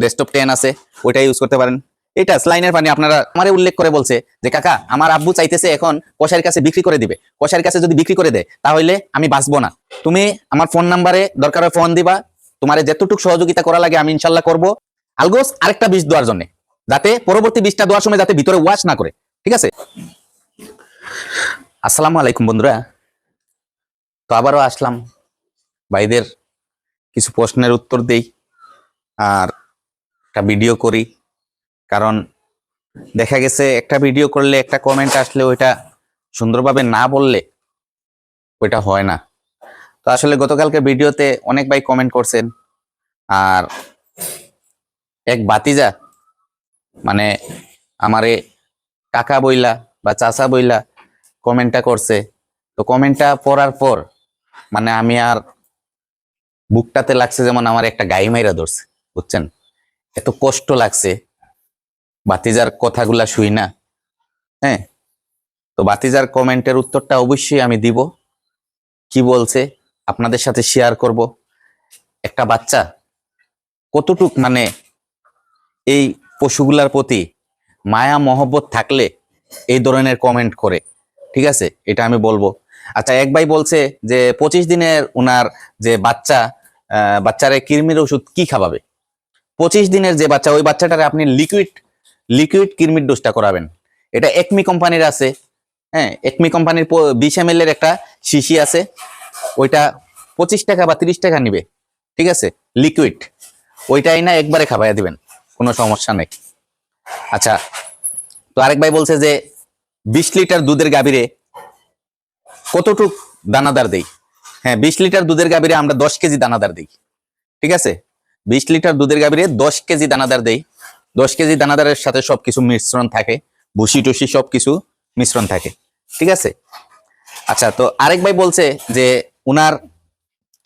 Desktop 10 আছে, ওইটা use করতে পারেন। এটা স্লাইনের পানি আপনারা আমারে উল্লেখ করে বলছে যে কাকা আমার আব্বু চাইতেছে এখন কসাইয়ের কাছে বিক্রি করে দিবে, কসাইয়ের কাছে যদি বিক্রি করে দেয় তাহলে আমি বাঁচবো না। তুমি আমার ফোন নাম্বারে দরকার হয় ফোন দিবা, তোমার যতটুকু সহযোগিতা করা লাগে আমি ইনশাল্লাহ করবো। আলগোস আরেকটা বিষ দেওয়ার জন্য, যাতে পরবর্তী বিষটা দেওয়ার সময় যাতে ভিতরে ওয়াশ না করে, ঠিক আছে? আসসালামু আলাইকুম বন্ধুরা, তো আবারও আসলাম ভাইদের কিছু প্রশ্নের উত্তর দেই আর একটা ভিডিও করি। কারণ দেখা গেছে একটা ভিডিও করলে একটা কমেন্ট আসলে ওইটা সুন্দরভাবে না বললে ওইটা হয় না। তো আসলে গতকালকে ভিডিওতে অনেক ভাই কমেন্ট করছেন, আর এক বাতিজা মানে আমারে কাকা বইলা বা চাচা বইলা কমেন্টটা করছে। তো কমেন্টটা পড়ার পর মানে আমি আর বুকটাতে লাগছে যেমন আমার একটা গাই মাইরা ধরছে, বুঝছেন? এত কষ্ট লাগছে বাতিজার কথাগুলা শুই না। হ্যাঁ, তো বাতিজার কমেন্টের উত্তরটা অবশ্যই আমি দিব, কি বলছে আপনাদের সাথে শেয়ার করব। একটা বাচ্চা কতটুক মানে এই পশুগুলার প্রতি মায়া মহব্বত থাকলে এই ধরনের কমেন্ট করে, ঠিক আছে? এটা আমি বলবো। আচ্ছা, এক ভাই বলছে যে 25 দিনের উনার যে বাচ্চারে কৃমির ওষুধ কি খাওয়াবে? 25 দিনের যে বাচ্চা, ওই বাচ্চাটারে আপনি লিকুইড কৃমির ডোজটা করাবেন। এটা একমি কোম্পানির আছে। হ্যাঁ, একমি কোম্পানির 20 ml এর একটা শিশি আছে, ওইটা 25 টাকা বা 30 টাকা নিবে, ঠিক আছে? লিকুইড ওইটাই না একবারে খাওয়াইয়া দিবেন, কোনো সমস্যা নেই। আচ্ছা, তো আরেক ভাই বলছে যে 20 লিটার দুধের গাভীরে কতটুক দানাদার দেই? হ্যাঁ, 20 লিটার দুধের গাভীরে আমরা 10 কেজি দানাদার দিই, ঠিক আছে? 20 লিটার দুধের গাভীরে 10 কেজি দানাদার দেই। 10 কেজি দানাদারের সাথে সবকিছু মিশ্রণ থাকে, ভুসি টুসি সবকিছু মিশ্রণ থাকে, ঠিক আছে? আচ্ছা, তো আরেক ভাই বলছে যে উনার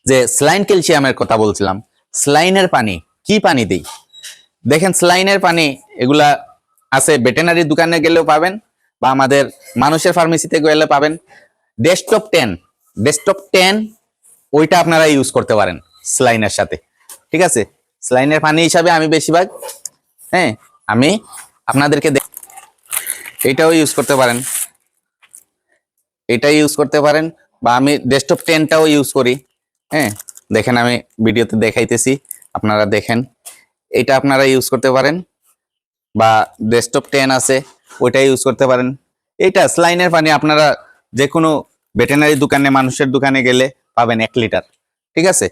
যে স্লাইন ক্যালসিয়ামের কথা বলছিলাম, স্লাইনের পানি কি পানি দেই? দেখেন, স্লাইনের পানি এগুলা আছে, ভেটেনারি দোকানে গেলেও পাবেন বা আমাদের মানুষের ফার্মেসিতে গেলে পাবেন। ডেস্কটপ 10 ওইটা আপনারা ইউজ করতে পারেন স্লাইনের সাথে, ঠিক আছে? স্লাইনের পানি হিসাবে আমি বেশিরভাগ, হ্যাঁ, আমি আপনাদেরকে এটাও ইউজ করতে পারেন, এটা ইউজ করতে পারেন, বা আমি ডেস্কটপ 10টাও ইউজ করি। হ্যাঁ, দেখেন আমি ভিডিওতে দেখাইতেছি, আপনারা দেখেন, এটা আপনারা ইউজ করতে পারেন, বা ডেস্কটপ 10 আছে ওইটা ইউজ করতে পারেন। এইটা স্লাইনের পানি আপনারা যে কোনো ভেটেনারি দোকানে, মানুষের দোকানে গেলে পাবেন 1 লিটার, ঠিক আছে?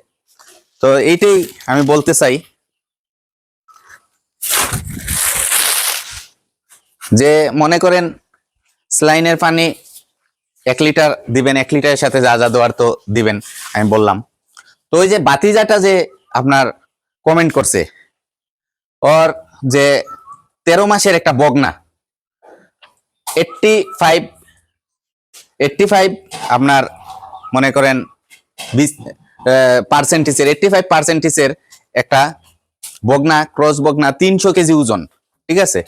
তো এইটাই আমি বলতে চাই যে মনে করেন স্লাইনের পানি 1 লিটার দিবেন, 1 লিটারের সাথে যা যা দেওয়ার তো দিবেন, আমি বললাম। তো ওই যে বাতিজাটা যে আপনার কমেন্ট করছে, ওর যে 13 মাসের একটা বগনা, 85 আপনার মনে করেন 20% 85% একটা বগনা, ক্রস বগনা, 300 কেজি ওজন, ঠিক আছে?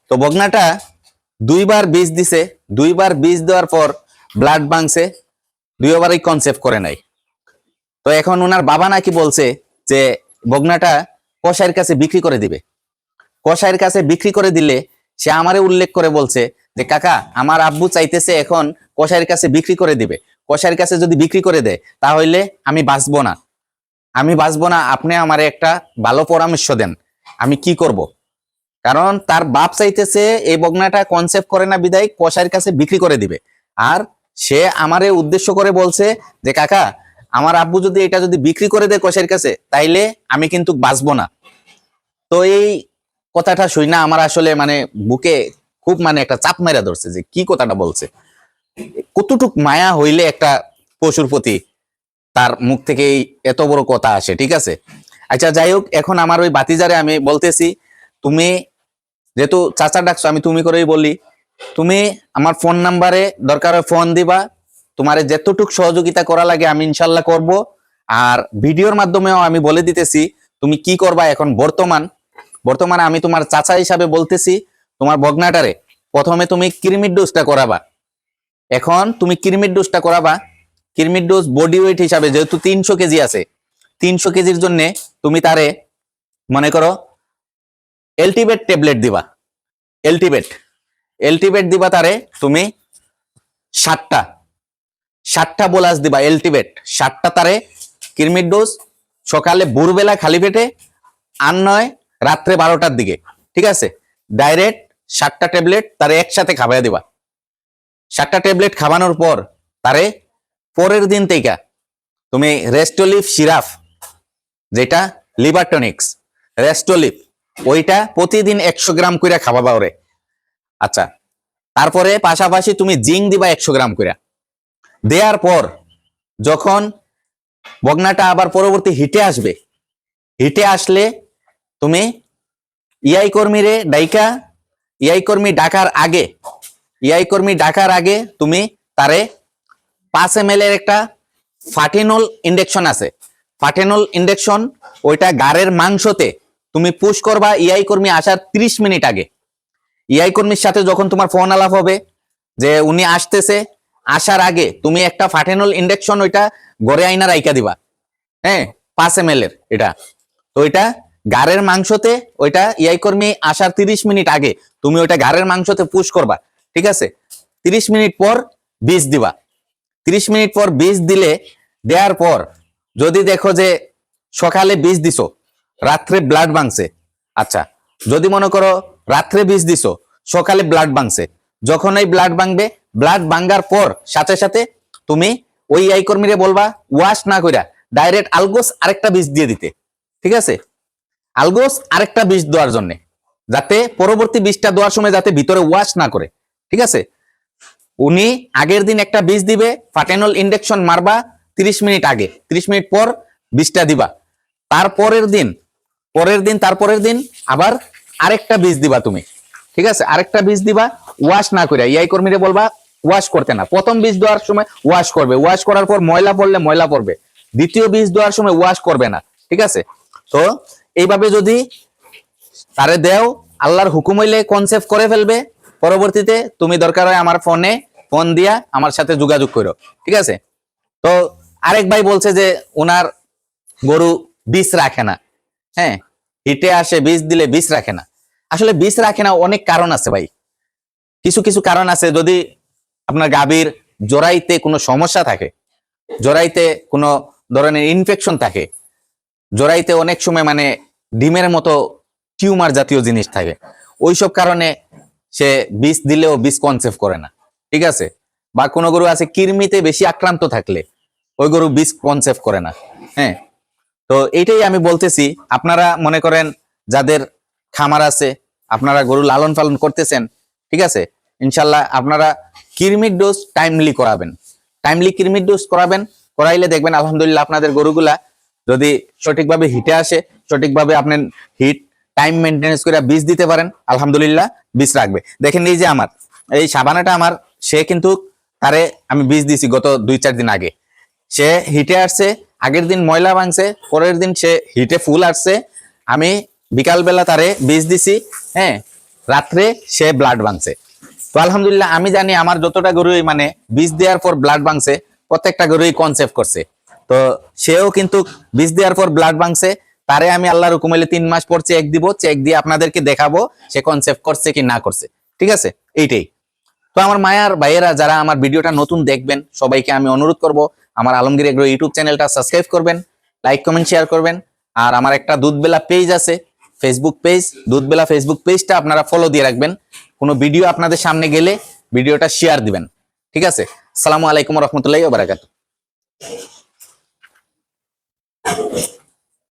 তো বগনাটা 2বার বীজ দিছে, 2বার বীজ দেওয়ার পর ব্লাড ভাঙছে, 2বারই কনসেপ্ট করে নাই। তো এখন ওনার বাবা নাকি বলছে যে বগনাটা কসাইয়ের কাছে বিক্রি করে দিবে। কসাইয়ের কাছে বিক্রি করে দিলে সে আমারে উল্লেখ করে বলছে যে কাকা আমার আব্বু চাইতেছে এখন কসাইয়ের কাছে বিক্রি করে দিবে, কসাইয়ের কাছে যদি বিক্রি করে দেয় তাহলে আমি বাঁচবো না, আমি বাঁচবো না। আপনি আমারে একটা ভালো পরামর্শ দেন, আমি কি করব? কারণ তার বাপ চাইতেছে এই বগনাটা কনসেপ্ট করে না বিদায় কসাইয়ের কাছে বিক্রি করে দিবে, আর সে আমারে উদ্দেশ্য করে বলছে যে কাকা আমার আব্বু যদি এটা যদি বিক্রি করে দেয় কসাইয়ের কাছে তাইলে আমি কিন্তু বাঁচবো না। তো এই কথাটা শুই না আমার আসলে মানে বুকে খুব মানে একটা চাপ মেরা ধরছে যে কি কথাটা বলছে, কতটুক মায়া হইলে একটা পশুর প্রতি তার মুখ থেকে এত বড় কথা আসে, ঠিক আছে? আচ্ছা, যাই হোক, এখন আমার ওই বাতিজারে আমি বলতেছি, তুমি যেহেতু চাচা ডাকছো আমি তুমি করেই বলি, তুমি আমার ফোন নাম্বারে দরকার হয় ফোন দিবা, তোমার যতটুক সহযোগিতা করা লাগে আমি ইনশাল্লাহ করব। আর ভিডিওর মাধ্যমেও আমি বলে দিতেছি তুমি কি করবা। এখন বর্তমানে আমি তোমার চাচা হিসাবে বলতেছি, তোমার বগনাটারে প্রথমে তুমি কৃমির ডোজটা করাবা। এখন তুমি কৃমির ডোজটা করাবা, কৃমির ডোজ বডি ওয়েট হিসাবে যেহেতু 300 কেজি আছে, 300 কেজির জন্য তুমি তারে মনে করো এলটিবেট ট্যাবলেট দিবা, এলটিবেট এলটিবেট দিবা তারে তুমি 7টা বোলাস দিবা, এলটিবেট 7টা তারে কৃমির ডোজ, সকালে ভোরবেলা খালি পেটে, আর নয় রাত্রে 12টার দিকে, ঠিক আছে? ডাইরেক্ট 7টা ট্যাবলেট তারে একসাথে খাবাইয়া দিবা। 7টা ট্যাবলেট খাবানোর পর তারে পরের দিন থেকে তুমি রেস্টোলিভ সিরাপ, যেটা লিভার টনিক্স রেস্টোলিভ, ওইটা প্রতিদিন 100 গ্রাম করে খাওয়াবা ওরে। আচ্ছা, তারপরে পাশাপাশি তুমি জিঙ্ক দিবা 100 গ্রাম করে। দেওয়ার পর যখন বগনাটা আবার পরবর্তী হিটে আসবে, হিটে আসলে তুমি ইআই কর্মীরে ডাইকা, ইআই কর্মী ডাকার আগে তুমি তারে 5 ml এর একটা ফাটেনল ইনজেকশন আছে, ফাটেনল ইনজেকশন, ওইটা গাড়ের মাংসতে তুমি পুশ করবা ইআই কর্মী আসার 30 মিনিট আগে। ইআই কর্মীর সাথে যখন তোমার ফোন আলাপ হবে যে উনি আসতেছে, আসার আগে তুমি একটা ফাটেনল ইনজেকশন ওইটা গড়ে আইনা রাইকা দিবা, হ্যাঁ, 5 ml এর এটা। তো ওইটা গাড়ের মাংসতে, ওইটা ইআই কর্মী আসার 30 মিনিট আগে তুমি ওইটা গাড়ের মাংসতে পুশ করবা, ঠিক আছে? 30 মিনিট পর বিষ দিবা। 30 মিনিট পর বিষ দিলে, দেওয়ার পর যদি দেখো যে সকালে বিষ দিছো, রাত্রে ব্লাড ভাঙছে, আচ্ছা, যদি মনে করো রাত্রে বিষ দিছো, সকালে ব্লাড ভাঙছে, যখন এই ব্লাড ভাঙবে, ব্লাড ভাঙার পর সাথে সাথে তুমি ওই ইআই কর্মীরে বলবা ওয়াশ না কইরা ডাইরেক্ট আলগোস আরেকটা বিষ দিয়ে দিতে, ঠিক আছে? আলগোস আরেকটা বিষ দেওয়ার জন্য, যাতে পরবর্তী বিষটা দেওয়ার সময় যাতে ভিতরে ওয়াশ না করে, ঠিক আছে? উনি আগের দিন একটা বিষ দিবে, ফাটেনল ইনজেকশন মারবা 30 মিনিট আগে, 30 মিনিট পর বিষটা দিবা। তারপরের দিন আবার আরেকটা বিষ দিবা তুমি, ঠিক আছে? আরেকটা বিষ দিবা, ওয়াশ না করে, ইআই কর্মীরে বলবা ওয়াশ করতে না। প্রথম বিষ দেওয়ার সময় ওয়াশ করবে, ওয়াশ করার পর ময়লা পড়লে ময়লা পড়বে, দ্বিতীয় বিষ দেওয়ার সময় ওয়াশ করবে না, ঠিক আছে? তো এইভাবে যদি তারে দেও, আল্লাহর হুকুম হইলে কনসেপ্ট করে ফেলবে। পরবর্তীতে তুমি দরকার হয় আমার ফোন দিয়া আমার সাথে যোগাযোগ করো, ঠিক আছে? তো আরেক ভাই বলছে যে ওনার গরু বিষ রাখে না, হ্যাঁ, হিটে আসে বিষ দিলে বিষ রাখে না। আসলে বিষ রাখে না অনেক কারণ আছে ভাই, কিছু কারণ আছে। যদি আপনার গাভীর জরাইতে কোনো সমস্যা থাকে, জরাইতে কোনো ধরনের ইনফেকশন থাকে, জরাইতে অনেক সময় মানে ডিমের মতো টিউমার জাতীয় জিনিস থাকে, ওইসব কারণে সে বিষ দিলেও বিষ কনসেপ্ট করে না, ঠিক আছে? বা কোনো গরু আছে কৃমিতে বেশি আক্রান্ত থাকলে ওই গরু বিষ কনসেপ্ট করে না, হ্যাঁ। তো এইটাই আমি বলতেছি, আপনারা মনে করেন যাদের খামার আছে, আপনারা গরু লালন পালন করতেছেন, ঠিক আছে, ইনশাল্লাহ আপনারা কৃমির ডোজ টাইমলি করাবেন, কৃমির ডোজ করাইলে দেখবেন আলহামদুলিল্লাহ আপনাদের গরুগুলা যদি সঠিকভাবে হিটে আসে, সঠিকভাবে আপনি হিট টাইম মেনটেনেন্স করে বীজ দিতে পারেন, আলহামদুলিল্লাহ বীজ রাখবে। দেখেন এই যে আমার এই সাবানাটা, আমার সে কিন্তু তারে আমি বীজ দিছি গত 2-4 দিন আগে, সে হিটে আসছে, আগের দিন ময়লা ভাঙছে, পরের দিন সে হিটে ফুল আসছে, আমি বিকালবেলা তারে বীজ দিছি, হ্যাঁ, রাত্রে সে ব্লাড ভাঙছে। তো আলহামদুলিল্লাহ আমি জানি আমার যতটা গরুই মানে বীজ দেওয়ার পর ব্লাড ভাঙছে, প্রত্যেকটা গরুই কনসেপ্ট করছে। তো সেও কিন্তু বীজ দেওয়ার পর ব্লাড ভাঙছে, তারে আমি আল্লাহর হুকুম হইলে 3 মাস পর চেক দিব, চেক দিয়ে আপনাদেরকে দেখাবো সে কনসেপ্ট করছে কি না করছে, ঠিক আছে? এইটাই। তো আমার মায়ার ভাইয়েরা যারা আমার ভিডিওটা নতুন দেখবেন, সবাইকে আমি অনুরোধ করব আমার আলমগীর এগ্রো ইউটিউব চ্যানেলটা সাবস্ক্রাইব করবেন, লাইক কমেন্ট শেয়ার করবেন। আর আমার একটা দুধবেলা পেজ আছে, ফেসবুক পেজ, দুধবেলা ফেসবুক পেজটা আপনারা ফলো দিয়ে রাখবেন। কোনো ভিডিও আপনাদের সামনে গেলে ভিডিওটা শেয়ার দিবেন, ঠিক আছে? আসসালামু আলাইকুম ওয়া রাহমাতুল্লাহি ওয়া বারাকাতুহু।